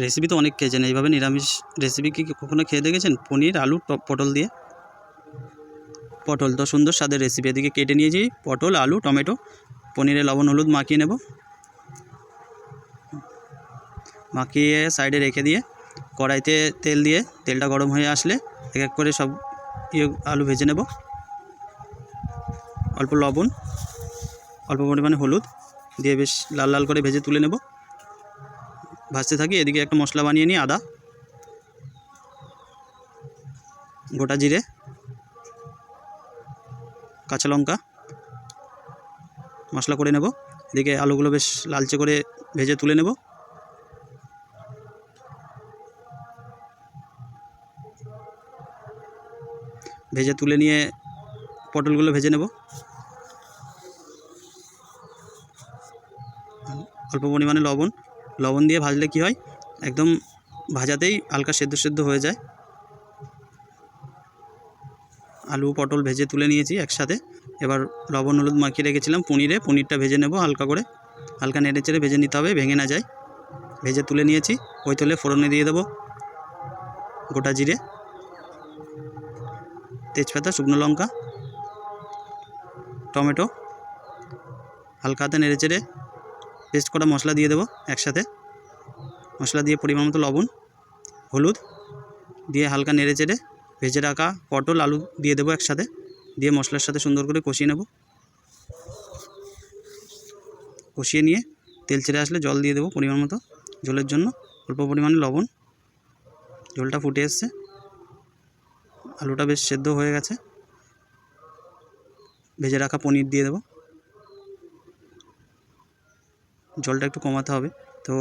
Recipe তো অনেক খেয়েছেন, এইভাবে নিরামিষ রেসিপি কি কখনো খেয়ে দেখেছেন? পনির, আলু, পটল দিয়ে। পটল তো সুন্দর স্বাদের রেসিপি। এদিকে কেটে নিয়েছি পটল, আলু, টমেটো। পনিরে লবণ হলুদ মাখিয়ে নেব। মাখিয়ে সাইডে রেখে দিয়ে কড়াইতে তেল দিয়ে তেলটা গরম হয়ে আসলে এক এক করে সব আলু ভেজে নেব। অল্প লবণ, অল্প পরিমাণে হলুদ দিয়ে বেশ লাল লাল করে ভেজে তুলে নেব। ভাজতে থাকি। এদিকে একটা মশলা বানিয়ে নিই। আদা, গোটা জিরে, কাঁচা লঙ্কা মশলা করে নেব। এদিকে আলুগুলো বেশ লালচে করে ভেজে তুলে নেব। ভেজে তুলে নিয়ে পটলগুলো ভেজে নেব। অল্প পরিমাণে লবণ দিয়ে ভাজলে কি হয়, একদম ভাজাতেই হালকা সেদ্ধ হয়ে যায়। আলু পটল ভেজে তুলে নিয়েছি একসাথে। এবার লবণ হলুদ মাখিয়ে রেখেছিলাম পনিরটা ভেজে নেব হালকা করে। হালকা নেড়ে চেড়ে ভেজে নিতে হবে, ভেঙে না যায়। ভেজে তুলে নিয়েছি। ওই তেলে ফোড়নে দিয়ে দেবো গোটা জিরে, তেজপাতা, শুকনো লঙ্কা, টমেটো। হালকা হাতে নেড়ে চেড়ে পেস্ট করা মশলা দিয়ে দেবো একসাথে। মশলা দিয়ে পরিমাণ মতো লবণ হলুদ দিয়ে হালকা নেড়ে চেড়ে ভেজে রাখা পটল আলু দিয়ে দেবো একসাথে। দিয়ে মশলার সাথে সুন্দর করে কষিয়ে নেব। কষিয়ে নিয়ে তেল ছেড়ে আসলে জল দিয়ে দেবো পরিমাণ মতো। ঝোলের জন্য অল্প পরিমাণে লবণ। ঝোলটা ফুটে এসছে, আলুটা বেশ সেদ্ধ হয়ে গেছে। ভেজে রাখা পনির দিয়ে দেবো। জলটা একটু কমাতে হবে। তো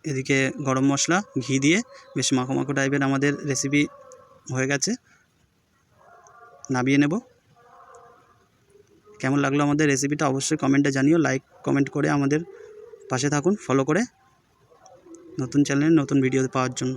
এদিকে গরম মশলা ঘি দিয়ে বেশ মাখো মাখো টাইপের আমাদের রেসিপি হয়ে গেছে। নামিয়ে নেব। কেমন লাগলো আমাদের রেসিপিটা অবশ্যই কমেন্টে জানিও। লাইক কমেন্ট করে আমাদের পাশে থাকুন, ফলো করে নতুন চ্যানেলে নতুন ভিডিও পাওয়ার জন্য।